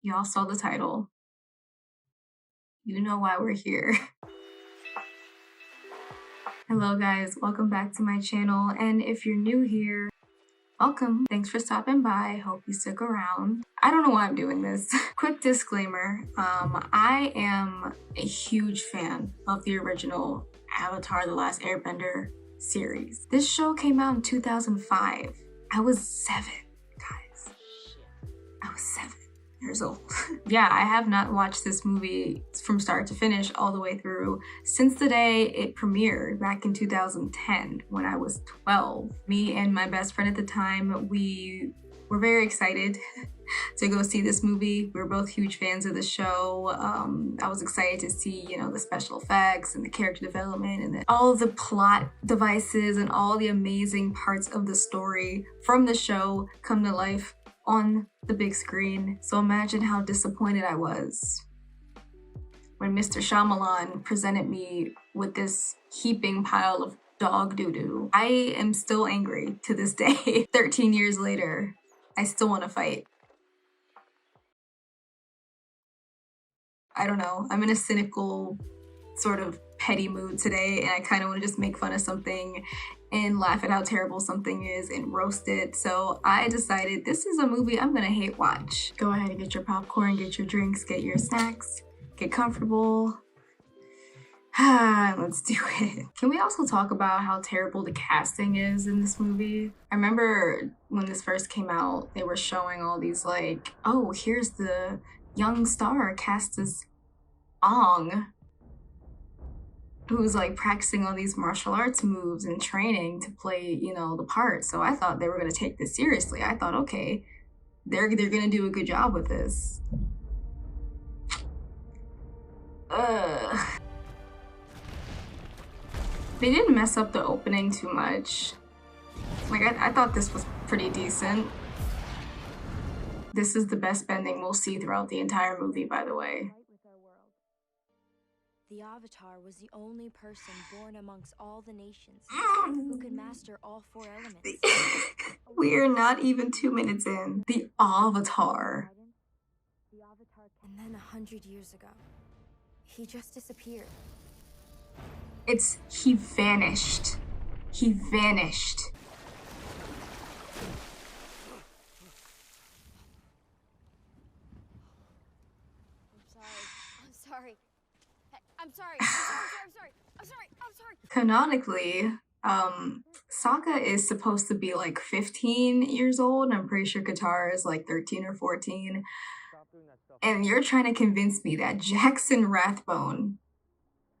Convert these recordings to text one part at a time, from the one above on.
Y'all saw the title. You know why we're here. Hello guys, welcome back to my channel, and if you're new here, welcome. Thanks for stopping by. Hope you stick around. I don't know why I'm doing this. Quick disclaimer, I am a huge fan of the original Avatar: The Last Airbender series. This show came out in 2005. I was 7, guys. I was 7 years old. Yeah, I have not watched this movie from start to finish all the way through since the day it premiered back in 2010 when I was 12. Me and my best friend at the time, we were very excited to go see this movie. We were both huge fans of the show. I was excited to see, the special effects and the character development and all the plot devices and all the amazing parts of the story from the show come to life on the big screen. So imagine how disappointed I was when Mr. Shyamalan presented me with this heaping pile of dog doo-doo. I am still angry to this day. 13 years later, I still want to fight. I don't know, I'm in a cynical, sort of petty mood today, and I kind of want to just make fun of something and laugh at how terrible something is and roast it. So I decided this is a movie I'm gonna hate watch. Go ahead and get your popcorn, get your drinks, get your snacks, get comfortable. Let's do it. Can we also talk about how terrible the casting is in this movie? I remember when this first came out, they were showing all these like, oh, here's the young star cast as Ong, who's like practicing all these martial arts moves and training to play, the part. So I thought they were gonna take this seriously. I thought, okay, they're gonna do a good job with this. They didn't mess up the opening too much. Like, I thought this was pretty decent. This is the best bending we'll see throughout the entire movie, by the way. The Avatar was the only person born amongst all the nations who could master all 4 elements. We are not even 2 minutes in. The Avatar. And then 100 years ago, he just disappeared. He vanished. He vanished. I'm sorry. Canonically, Sokka is supposed to be like 15 years old. I'm pretty sure Katara is like 13 or 14. And you're trying to convince me that Jackson Rathbone,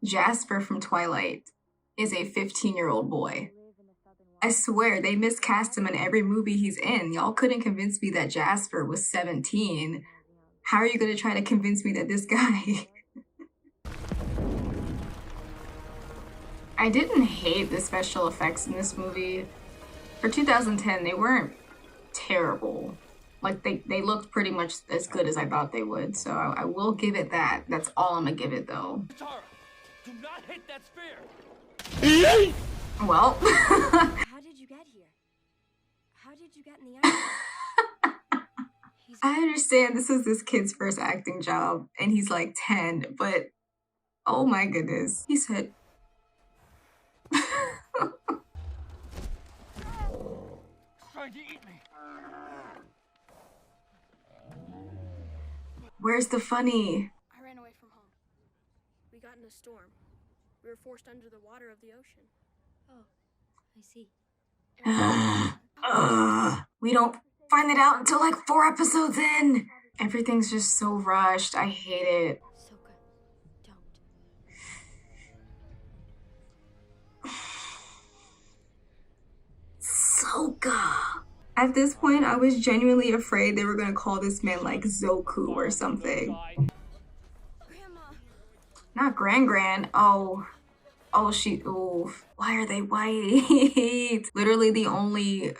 Jasper from Twilight, is a 15-year-old boy. I swear, they miscast him in every movie he's in. Y'all couldn't convince me that Jasper was 17. How are you going to try to convince me that this guy... I didn't hate the special effects in this movie. For 2010, they weren't terrible. Like, they looked pretty much as good as I thought they would, so I will give it that. That's all I'm gonna give it, though. Tara, do not hit that spear! Well. How did you get here? How did you get in the ice? I understand this is this kid's first acting job, and he's like 10, but oh my goodness. He said... Trying to eat me. Where's the funny? I ran away from home. We got in a storm. We were forced under the water of the ocean. Oh, I see. We don't find it out until like 4 episodes in. Everything's just so rushed. I hate it. Sokka, don't. Sokka. At this point, I was genuinely afraid they were gonna call this man like Zoku or something. Grandma. Not Gran. Oh, oof. Why are they white? Literally the only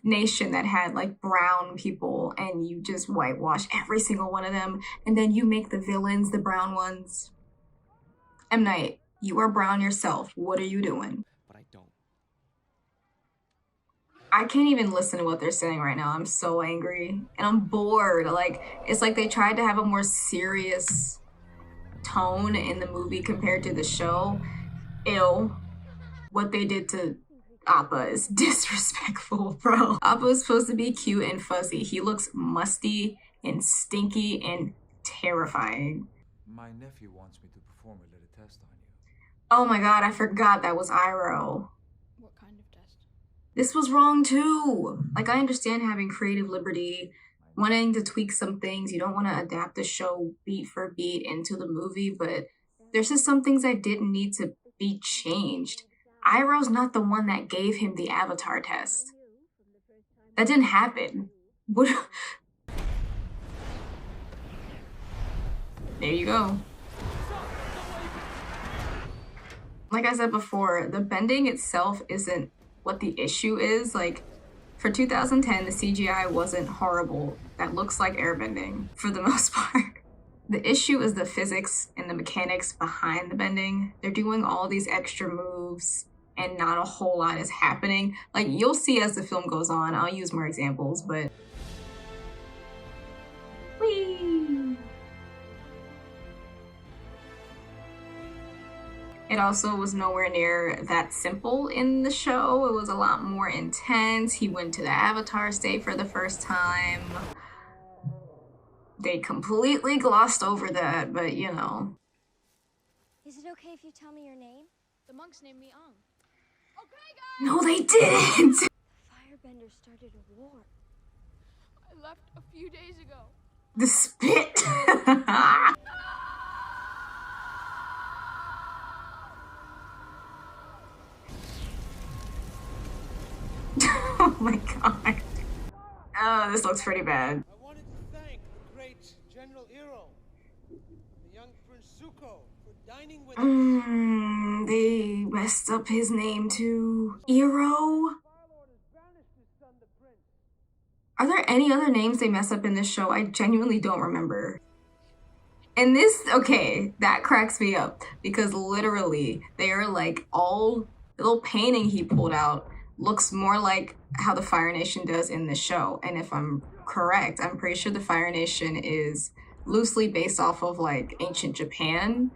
nation that had like brown people, and you just whitewash every single one of them, and then you make the villains the brown ones. M. Night, you are brown yourself. What are you doing? But I don't. I can't even listen to what they're saying right now. I'm so angry and I'm bored. Like, it's like they tried to have a more serious tone in the movie compared to the show. Ew. What they did to Appa is disrespectful, bro. Appa is supposed to be cute and fuzzy. He looks musty and stinky and terrifying. My nephew wants me to perform a little test on you. Oh my god, I forgot that was Iroh. What kind of test? This was wrong too. Like, I understand having creative liberty, wanting to tweak some things. You don't want to adapt the show beat for beat into the movie, but there's just some things that didn't need to be changed. Iroh's not the one that gave him the avatar test. That didn't happen. What? There you go. Like I said before, the bending itself isn't what the issue is. Like, for 2010, the CGI wasn't horrible. That looks like airbending for the most part. The issue is the physics and the mechanics behind the bending. They're doing all these extra moves and not a whole lot is happening. Like, you'll see as the film goes on. I'll use more examples, but... Whee! It also was nowhere near that simple in the show. It was a lot more intense. He went to the Avatar state for the first time. They completely glossed over that, but you know. Is it okay if you tell me your name? The monks named me Ang. Okay, guys! No, they didn't! The Firebender started a war. I left a few days ago. The spit! Oh my god. Oh, this looks pretty bad. I wanted to thank the great General Iroh and the young Prince Zuko for dining with us. They messed up his name too. Iroh? Star-Lord has banished his son, the prince. Are there any other names they mess up in this show? I genuinely don't remember. And this, okay, that cracks me up because literally they are like all the little painting he pulled out looks more like how the Fire Nation does in the show. And if I'm correct, I'm pretty sure the Fire Nation is loosely based off of like ancient Japan.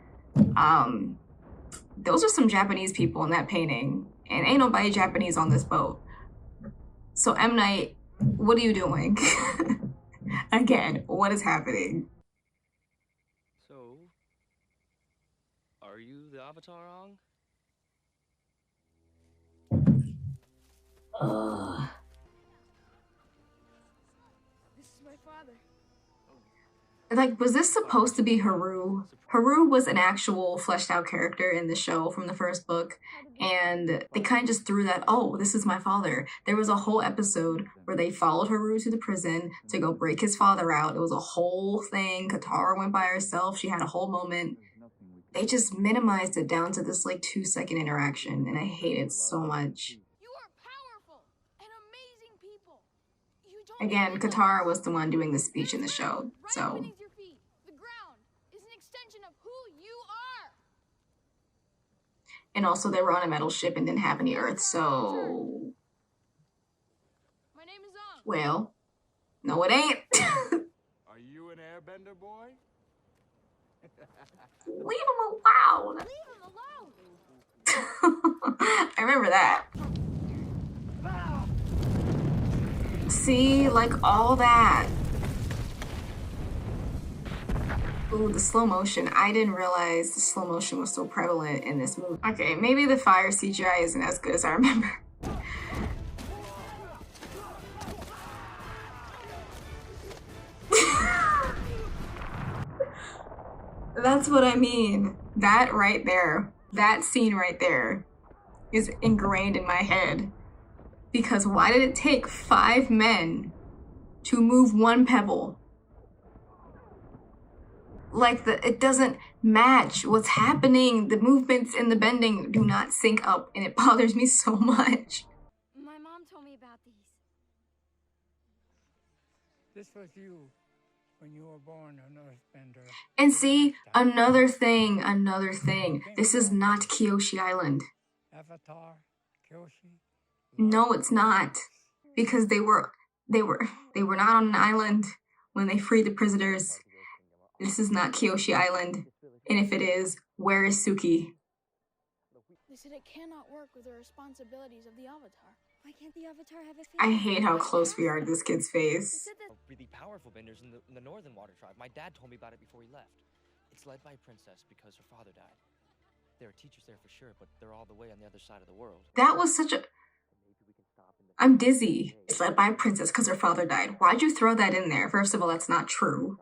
Those are some Japanese people in that painting, and ain't nobody Japanese on this boat. So M. Night, what are you doing? Again, what is happening? So, are you the Avatar, Ong? Ugh. This is my father. Like, was this supposed to be Haru? Haru was an actual fleshed out character in the show from the first book, and they kind of just threw that, oh, this is my father. There was a whole episode where they followed Haru to the prison to go break his father out. It was a whole thing. Katara went by herself. She had a whole moment. They just minimized it down to this like 2-second interaction, and I hate it so much. You are powerful and amazing people. You don't Again, need to- Katara was the one doing the speech in the show, Right so... beneath your feet. The ground is an extension of who you are. And also they were on a metal ship and didn't have any earth, so... My name is Ang. Well, no it ain't. Are you an airbender boy? Leave him alone. Leave him alone. I remember that. See, like all that. Ooh, the slow motion. I didn't realize the slow motion was so prevalent in this movie. Okay, maybe the fire CGI isn't as good as I remember. That's what I mean. That right there, that scene right there is ingrained in my head. Because why did it take 5 men to move 1 pebble? Like, it doesn't match what's happening. The movements and the bending do not sync up, and it bothers me so much. My mom told me about these. This was you when you were born an earthbender. And see, another thing. This is not Kyoshi Island. Avatar, Kyoshi. No, it's not. because they were not on an island when they freed the prisoners. This is not Kyoshi Island. And if it is, where is Suki? They said it cannot work with the responsibilities of the Avatar. Why can't the Avatar have a face? I hate how close we are to this kid's face. Really powerful benders in the Northern Water Tribe. My dad told me about it before he left. It's led by a princess because her father died. There are teachers there for sure, but they're all the way on the other side of the world. That was such a... I'm dizzy. It's led by a princess because her father died. Why'd you throw that in there? First of all, that's not true.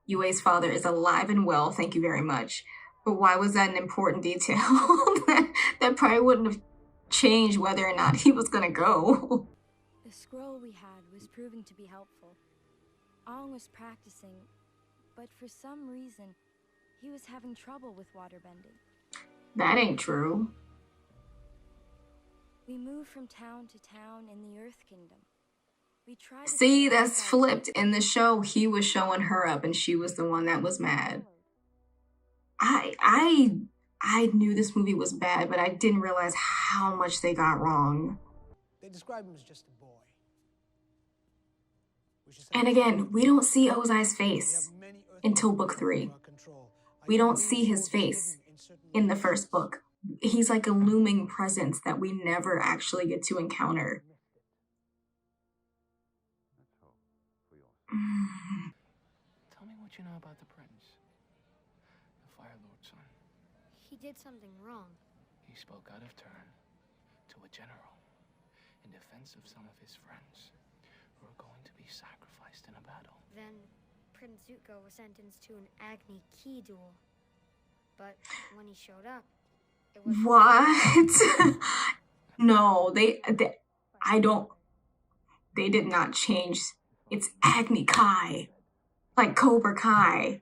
Yue's father is alive and well, thank you very much. But why was that an important detail? that probably wouldn't have changed whether or not he was gonna go. The scroll we had was proving to be helpful. Aang was practicing, but for some reason, he was having trouble with waterbending. That ain't true. We moved from town to town in the Earth Kingdom. We tried to See, figure that's out- flipped. In the show, he was showing her up and she was the one that was mad. I knew this movie was bad, but I didn't realize how much they got wrong. They describe him as just a boy. And again, we don't see Ozai's face until book 3. We don't see his face in the first book. He's like a looming presence that we never actually get to encounter. Tell me what you know about the prince. The Fire Lord's son. He did something wrong. He spoke out of turn to a general in defense of some of his friends who are going to be sacrificed in a battle. Then Prince Zuko was sentenced to an Agni Ki duel. But when he showed up, it was... What? No, they did not change. It's Agni Kai, like Cobra Kai.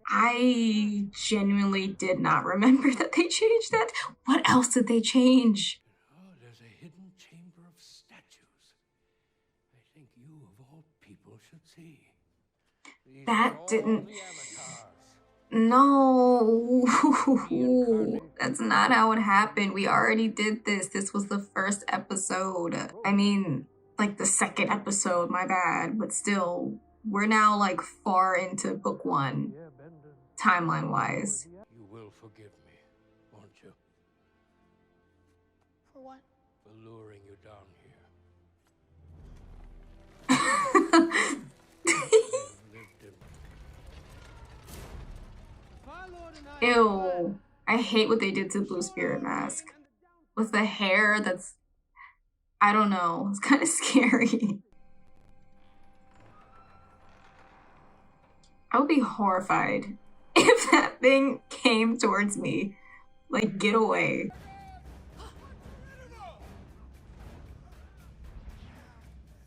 I genuinely did not remember that they changed that. What else did they change? Oh, there's a hidden chamber of statues. I think you, of all people, should see. That didn't... No, that's not how it happened. We already did this. This was the first episode. I mean, like the second episode, my bad. But still, we're now like far into book 1, timeline-wise. You will forgive me, won't you? For what? For luring you down here. Ew. I hate what they did to Blue Spirit Mask. With the hair that's... I don't know. It's kind of scary. I would be horrified if that thing came towards me. Like, get away.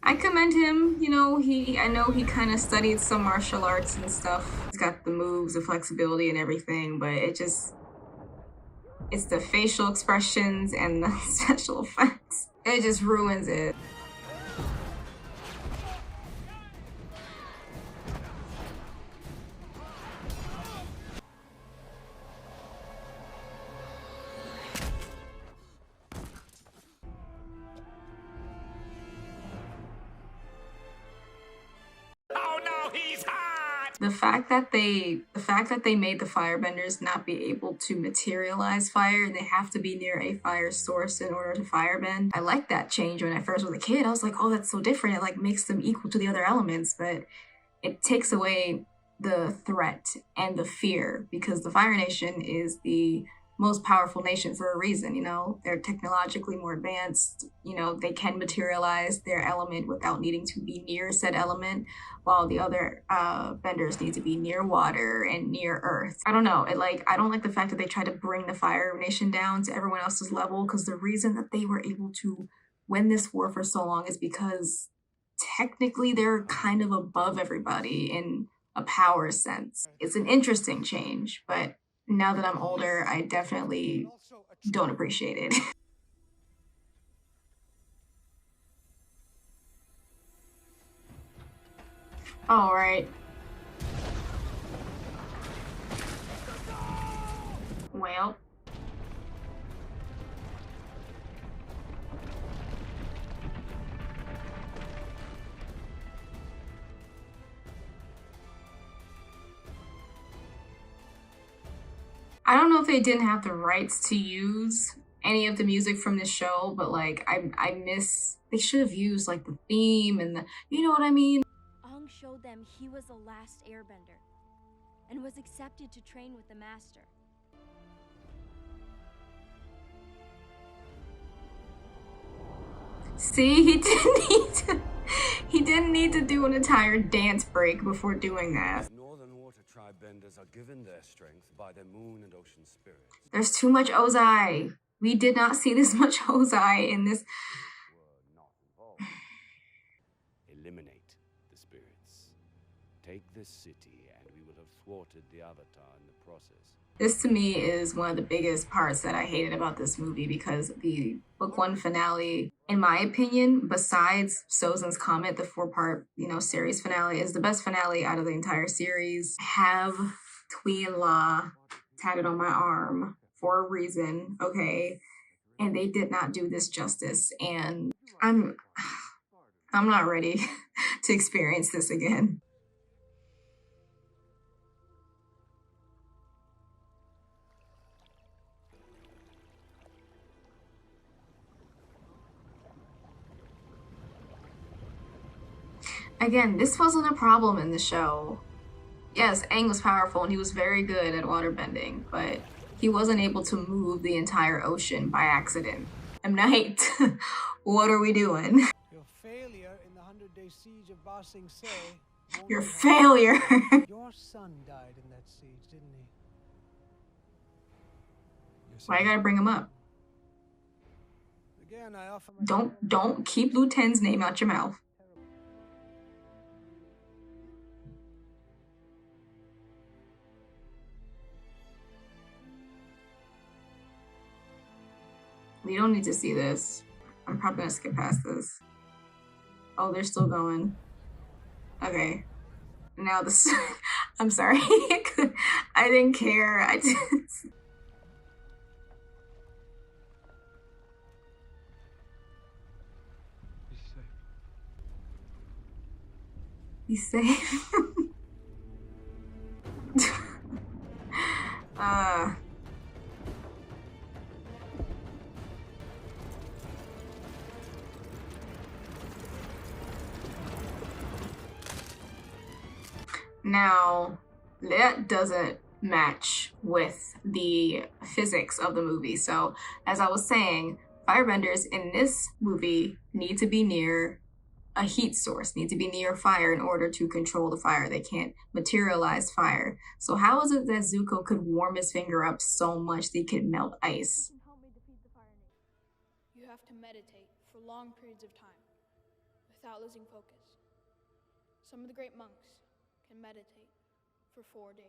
I commend him, you know, I know he kind of studied some martial arts and stuff. He's got the moves, the flexibility and everything, but it's the facial expressions and the special effects. It just ruins it. The fact that they made the firebenders not be able to materialize fire and they have to be near a fire source in order to firebend. I like that change. When I first was a kid, I was like, oh, that's so different. It like makes them equal to the other elements, but it takes away the threat and the fear because the Fire Nation is the most powerful nation for a reason, you know. They're technologically more advanced, you know, they can materialize their element without needing to be near said element, while the other benders need to be near water and near earth. I don't know, I don't like the fact that they try to bring the Fire Nation down to everyone else's level, because the reason that they were able to win this war for so long is because technically they're kind of above everybody in a power sense. It's an interesting change, but now that I'm older, I definitely don't appreciate it. All right. Well. I don't know if they didn't have the rights to use any of the music from this show, but like I miss, they should have used like the theme and the, you know what I mean? Aang showed them he was the last airbender and was accepted to train with the master. See, he didn't need to do an entire dance break before doing that. Northern water tribe benders are given their strength by their moon and ocean spirits. There's too much Ozai. We did not see this much Ozai in this. Were not involved. Eliminate the spirits. Take this city, and we will have thwarted the Avatar in the process. This to me is one of the biggest parts that I hated about this movie, because the book one finale, in my opinion, besides Sozin's Comet, the 4-part, series finale, is the best finale out of the entire series. I have Twee and La tatted on my arm for a reason, okay? And they did not do this justice, and I'm not ready to experience this again. Again, this wasn't a problem in the show. Yes, Aang was powerful and he was very good at waterbending, but he wasn't able to move the entire ocean by accident. M. Night, what are we doing? Your failure in the 100-day siege of Ba Sing Se. Your failure. Your son died in that siege, didn't he? Why you gotta bring him up? Again, I offer my Don't keep Lu Ten's name out your mouth. We don't need to see this. I'm probably gonna skip past this. Oh, they're still going. Okay. Now this, I'm sorry. I didn't care. I just. Be safe. Now, that doesn't match with the physics of the movie. So, as I was saying, firebenders in this movie need to be near a heat source, need to be near fire in order to control the fire. They can't materialize fire. So how is it that Zuko could warm his finger up so much that he could melt ice? You have to meditate for long periods of time without losing focus. Some of the great monks can meditate for 4 days.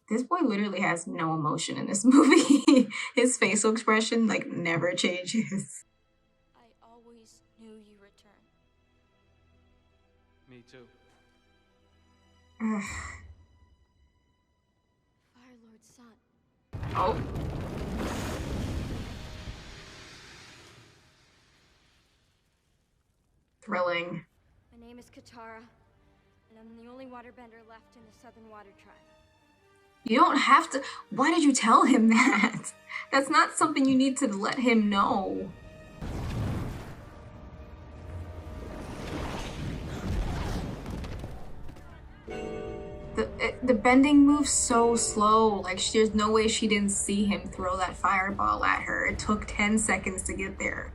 This boy literally has no emotion in this movie. His facial expression like never changes. I always knew you return. Me too. Fire Lord's son. Oh. Thrilling. My name is Katara, and I'm the only waterbender left in the Southern Water Tribe. You don't have to. Why did you tell him that? That's not something you need to let him know. The bending moves so slow. Like, there's no way she didn't see him throw that fireball at her. It took 10 seconds to get there.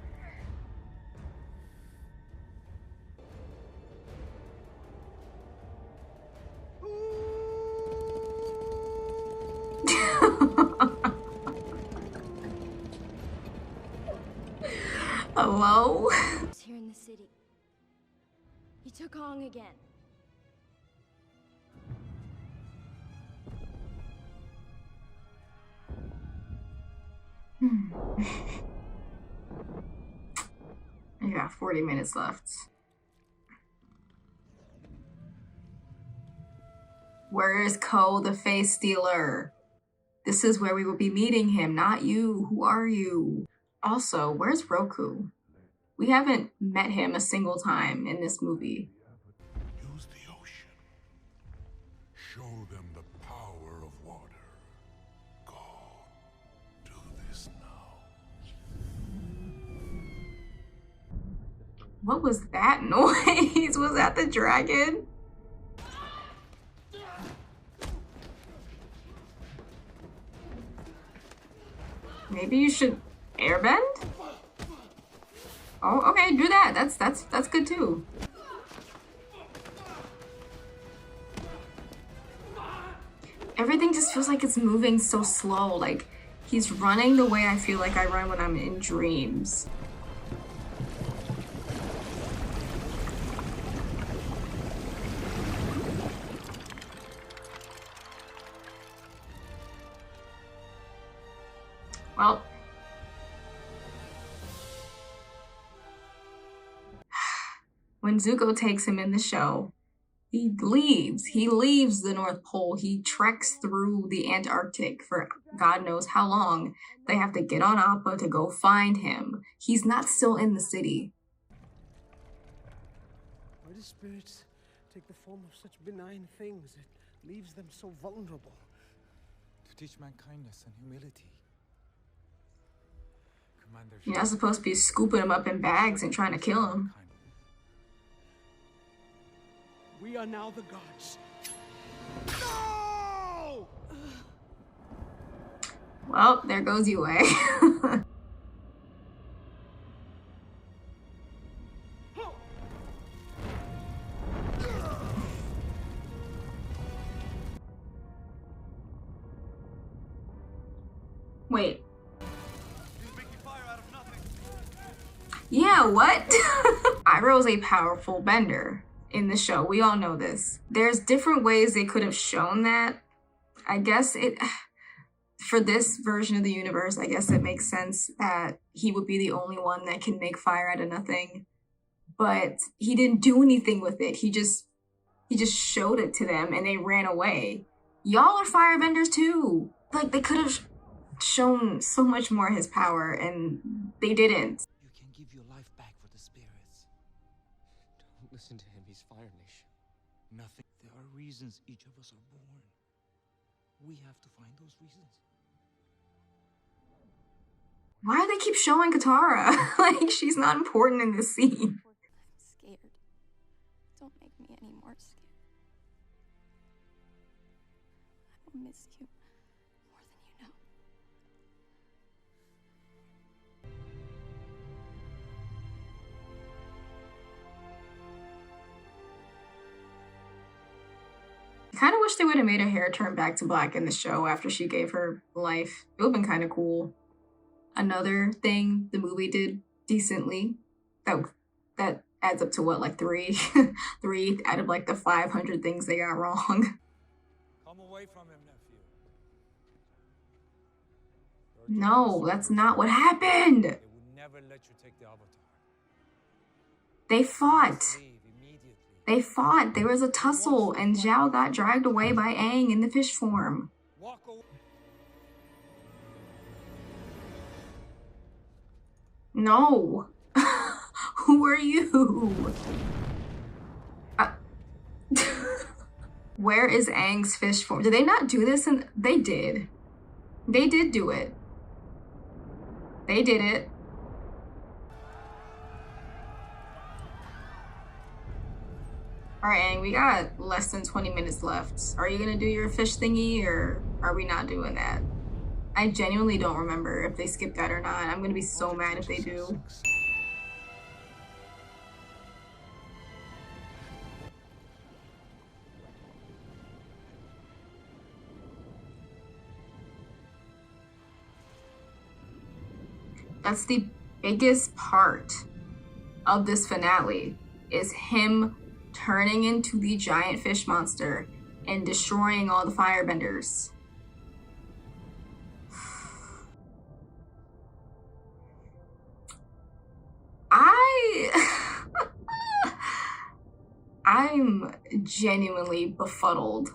Hello? He's here in the city. He took Aang again. You got 40 minutes left. Where is Ko, the face stealer? This is where we will be meeting him, not you. Who are you? Also, where's Roku? We haven't met him a single time in this movie. Use the ocean. Show them the power of water. What was that noise? Was that the dragon? Maybe you should airbend? Oh, okay, do that. That's good too. Everything just feels like it's moving so slow. Like he's running the way I feel like I run when I'm in dreams. Well, when Zuko takes him in the show, he leaves. He leaves the North Pole. He treks through the Antarctic for God knows how long. They have to get on Appa to go find him. He's not still in the city. Why do spirits take the form of such benign things? It leaves them so vulnerable. To teach man kindness and humility. Commander, You're not supposed to be scooping him up in bags and trying to kill him. We are now the gods. No! Well, there goes Yue. Wait. Yeah, what? Iroh's a powerful bender in the show. We all know this. There's different ways they could have shown that. I guess for this version of the universe, I guess it makes sense that he would be the only one that can make fire out of nothing. But he didn't do anything with it. He just showed it to them and they ran away. Y'all are firebenders too. Like they could have shown so much more his power and they didn't. You can give your life back for the spirits. Don't listen to him, he's Fire Nation. nothing. There are reasons each of us are born. We have to find those reasons. Why do they keep showing Katara? Like, she's not important in this scene. I'm scared. Don't make me any more scared. I will miss you more than you know. I kind of wish they would have made her hair turn back to black in the show after she gave her life. It would have been kind of cool. Another thing the movie did decently, that adds up to what, like three out of like the 500 things they got wrong. Come away from him, nephew. No, that's not what happened. They would never let you take the Avatar. They fought. Leave immediately. They fought. There was a tussle, and Zhao got dragged away by Aang in the fish form. Walk away. No. Who are you? Where is Aang's fish form? Did they not do this? And they did. They did do it. They did it. All right, Aang, we got less than 20 minutes left. Are you gonna do your fish thingy, or are we not doing that? I genuinely don't remember if they skipped that or not. I'm gonna be so mad if they do. That's the biggest part of this finale, is him turning into the giant fish monster and destroying all the firebenders. I'm genuinely befuddled.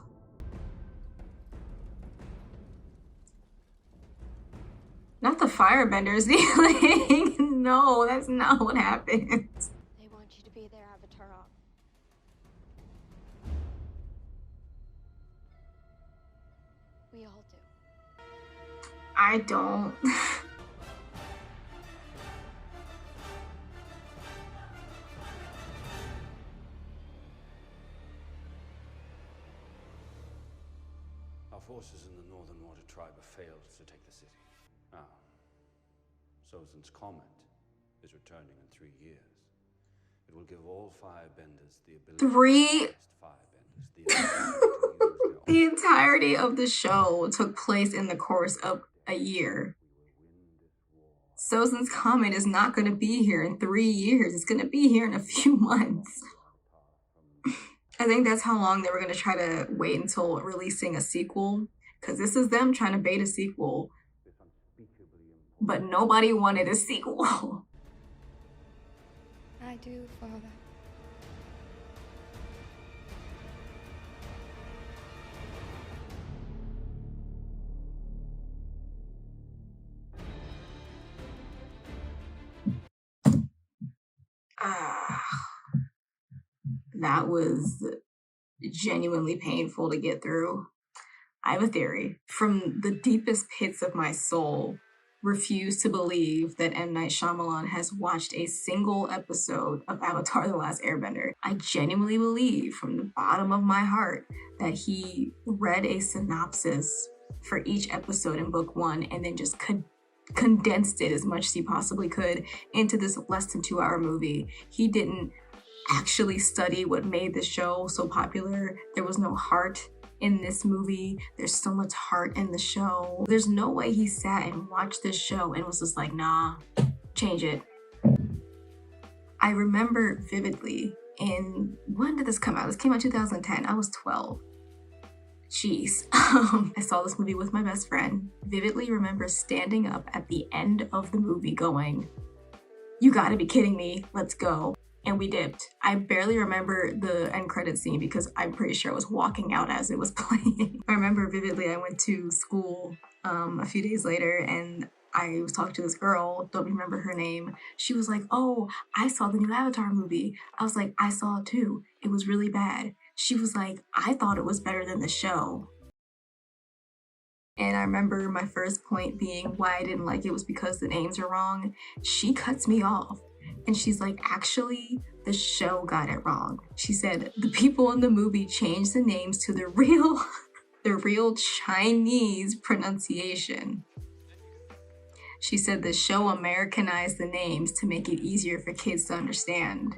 Not the firebenders dealing. No, that's not what happened. They want you to be their avatar. We all do. I don't. Our forces in the Northern Water Tribe have failed to take the city. Now, Sozin's comet is returning in 3 years. It will give all firebenders the ability Three. firebenders the ability to use their The entirety of the show took place in the course of a year. Sozin's comet is not going to be here in 3 years. It's going to be here in a few months. I think that's how long they were going to try to wait until releasing a sequel, because this is them trying to bait a sequel, but nobody wanted a sequel. I do, Father. That was genuinely painful to get through. I have a theory. From the deepest pits of my soul, refuse to believe that M. Night Shyamalan has watched a single episode of Avatar: The Last Airbender. I genuinely believe from the bottom of my heart that he read a synopsis for each episode in book 1 and then just condensed it as much as he possibly could into this less than 2-hour movie. He didn't actually study what made the show so popular. There was no heart in this movie. There's so much heart in the show. There's no way he sat and watched this show and was just like, nah, change it. I remember vividly when did this come out? This came out 2010. I was 12. Jeez. I saw this movie with my best friend. Vividly remember standing up at the end of the movie going, you gotta be kidding me, let's go. And we dipped. I barely remember the end credit scene because I'm pretty sure I was walking out as it was playing. I remember vividly I went to school a few days later and I was talking to this girl, don't remember her name. She was like, oh, I saw the new Avatar movie. I was like, I saw it too. It was really bad. She was like, I thought it was better than the show. And I remember my first point being why I didn't like it was because the names are wrong. She cuts me off. And she's like, actually, the show got it wrong. She said, the people in the movie changed the names to the real Chinese pronunciation. She said the show Americanized the names to make it easier for kids to understand.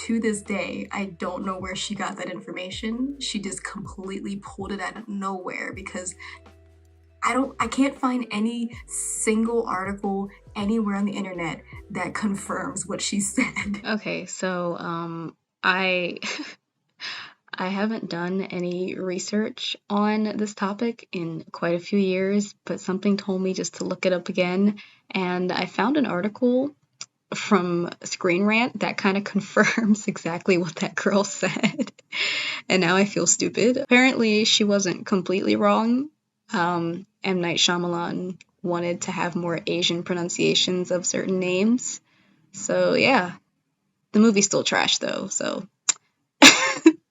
To this day, I don't know where she got that information. She just completely pulled it out of nowhere because I can't find any single article anywhere on the internet that confirms what she said. Okay, so I haven't done any research on this topic in quite a few years, but something told me just to look it up again, and I found an article from Screen Rant that kind of confirms exactly what that girl said, and now I feel stupid. Apparently, she wasn't completely wrong. M. Night Shyamalan wanted to have more Asian pronunciations of certain names. So yeah, the movie's still trash though, so.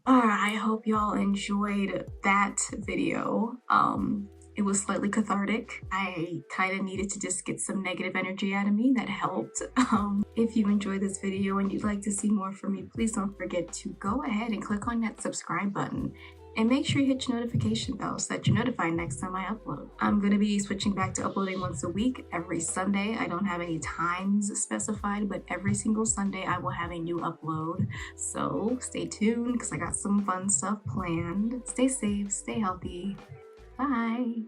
I hope y'all enjoyed that video. It was slightly cathartic. I kind of needed to just get some negative energy out of me. That helped. If you enjoyed this video and you'd like to see more from me, please don't forget to go ahead and click on that subscribe button. And make sure you hit your notification bell so that you're notified next time I upload. I'm going to be switching back to uploading once a week, every Sunday. I don't have any times specified, but every single Sunday I will have a new upload. So stay tuned because I got some fun stuff planned. Stay safe, stay healthy. Bye.